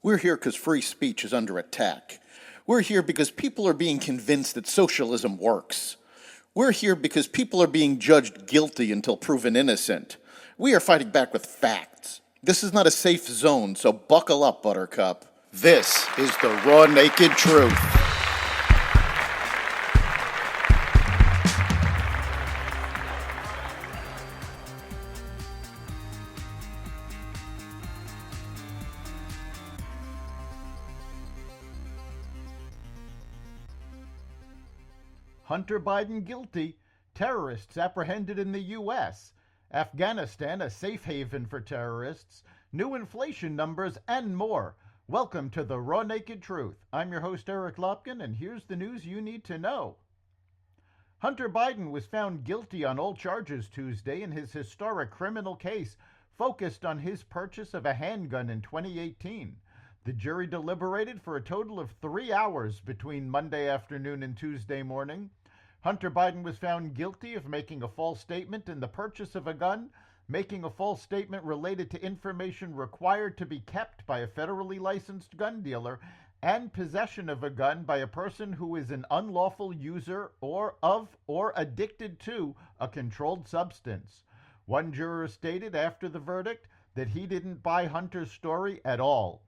We're here because free speech is under attack. We're here because people are being convinced that socialism works. We're here because people are being judged guilty until proven innocent. We are fighting back with facts. This is not a safe zone, so buckle up, Buttercup. This is the raw, naked truth. Hunter Biden guilty, terrorists apprehended in the U.S., Afghanistan a safe haven for terrorists, new inflation numbers, and more. Welcome to the Raw Naked Truth. I'm your host, Eric Lopkin, and here's the news you need to know. Hunter Biden was found guilty on all charges Tuesday in his historic criminal case focused on his purchase of a handgun in 2018. The jury deliberated for a total of 3 hours between Monday afternoon and Tuesday morning. Hunter Biden was found guilty of making a false statement in the purchase of a gun, making a false statement related to information required to be kept by a federally licensed gun dealer, and possession of a gun by a person who is an unlawful user or addicted to a controlled substance. One juror stated after the verdict that he didn't buy Hunter's story at all.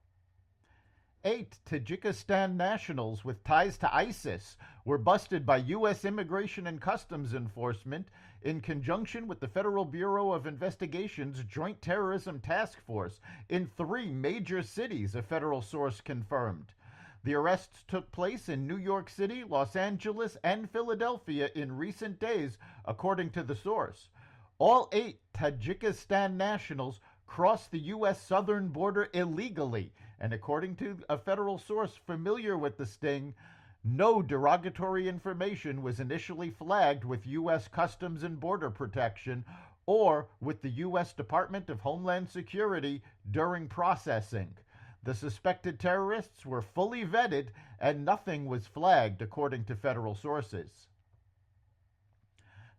8 Tajikistan nationals with ties to ISIS were busted by U.S. Immigration and Customs Enforcement in conjunction with the Federal Bureau of Investigation's Joint Terrorism Task Force in 3 major cities, a federal source confirmed. The arrests took place in New York City, Los Angeles, and Philadelphia in recent days, according to the source. All 8 Tajikistan nationals crossed the U.S. southern border illegally, and according to a federal source familiar with the sting, no derogatory information was initially flagged with U.S. Customs and Border Protection or with the U.S. Department of Homeland Security during processing. The suspected terrorists were fully vetted and nothing was flagged, according to federal sources.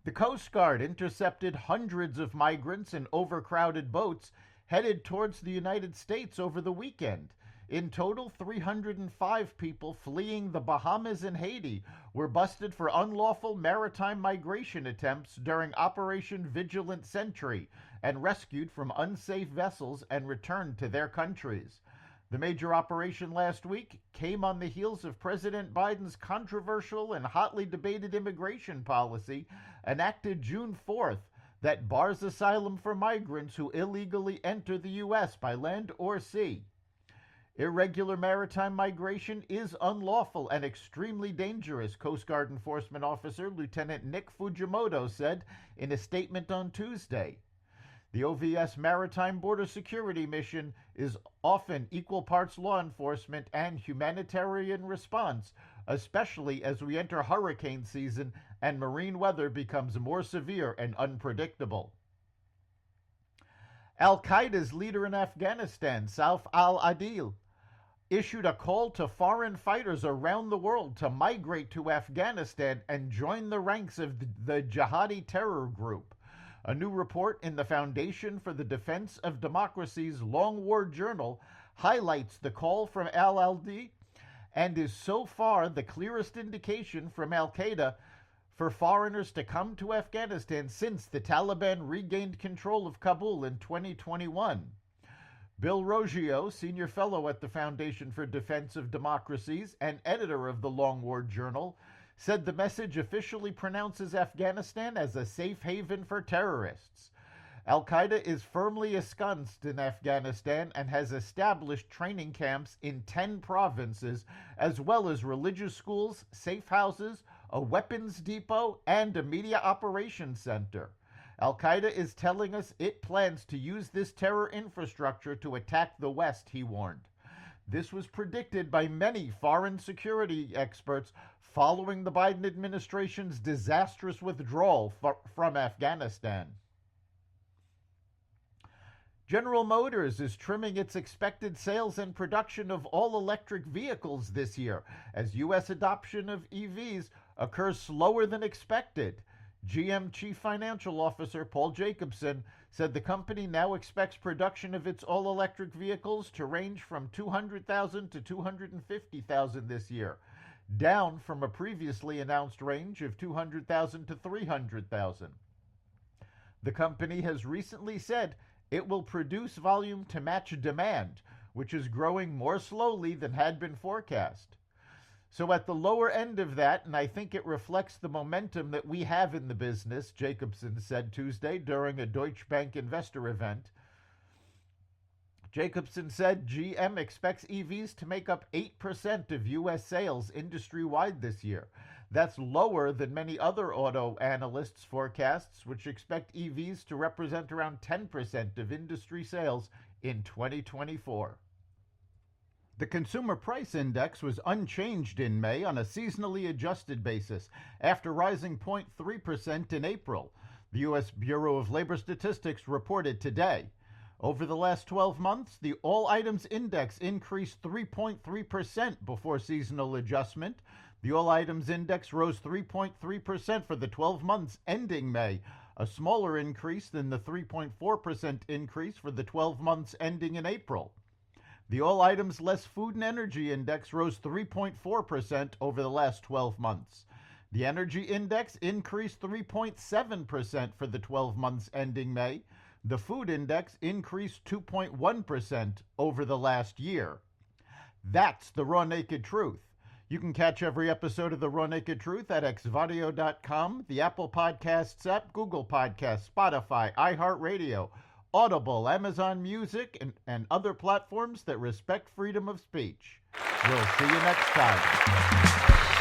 The Coast Guard intercepted hundreds of migrants in overcrowded boats headed towards the United States over the weekend. In total, 305 people fleeing the Bahamas and Haiti were busted for unlawful maritime migration attempts during Operation Vigilant Sentry and rescued from unsafe vessels and returned to their countries. The major operation last week came on the heels of President Biden's controversial and hotly debated immigration policy enacted June 4th that bars asylum for migrants who illegally enter the U.S. by land or sea. Irregular maritime migration is unlawful and extremely dangerous, Coast Guard Enforcement Officer Lieutenant Nick Fujimoto said in a statement on Tuesday. The OVS Maritime Border Security Mission is often equal parts law enforcement and humanitarian response, especially as we enter hurricane season and marine weather becomes more severe and unpredictable. Al-Qaeda's leader in Afghanistan, Saif al-Adil, issued a call to foreign fighters around the world to migrate to Afghanistan and join the ranks of the jihadi terror group. A new report in the Foundation for the Defense of Democracy's Long War Journal highlights the call from al-Adil and is so far the clearest indication from al-Qaeda for foreigners to come to Afghanistan since the Taliban regained control of Kabul in 2021. Bill Roggio, senior fellow at the Foundation for Defense of Democracies and editor of the Long War Journal, said the message officially pronounces Afghanistan as a safe haven for terrorists. Al-Qaeda is firmly ensconced in Afghanistan and has established training camps in 10 provinces, as well as religious schools, safe houses, a weapons depot, and a media operations center. Al-Qaeda is telling us it plans to use this terror infrastructure to attack the West, he warned. This was predicted by many foreign security experts following the Biden administration's disastrous withdrawal from Afghanistan. General Motors is trimming its expected sales and production of all-electric vehicles this year as U.S. adoption of EVs occurs slower than expected. GM Chief Financial Officer Paul Jacobson said the company now expects production of its all-electric vehicles to range from 200,000 to 250,000 this year, down from a previously announced range of 200,000 to 300,000. The company has recently said it will produce volume to match demand, which is growing more slowly than had been forecast. So at the lower end of that, and I think it reflects the momentum that we have in the business, Jacobson said Tuesday during a Deutsche Bank investor event. Jacobson said GM expects EVs to make up 8% of U.S. sales industry-wide this year. That's lower than many other auto analysts' forecasts, which expect EVs to represent around 10% of industry sales in 2024. The Consumer Price Index was unchanged in May on a seasonally adjusted basis, after rising 0.3% in April, the U.S. Bureau of Labor Statistics reported today. Over the last 12 months, the All Items Index increased 3.3% before seasonal adjustment. The All Items Index rose 3.3% for the 12 months ending May, a smaller increase than the 3.4% increase for the 12 months ending in April. The All Items Less Food and Energy Index rose 3.4% over the last 12 months. The Energy Index increased 3.7% for the 12 months ending May. The Food Index increased 2.1% over the last year. That's the Raw Naked Truth. You can catch every episode of The Raw Naked Truth at xvadio.com, the Apple Podcasts app, Google Podcasts, Spotify, iHeartRadio, Audible, Amazon Music, and other platforms that respect freedom of speech. We'll see you next time.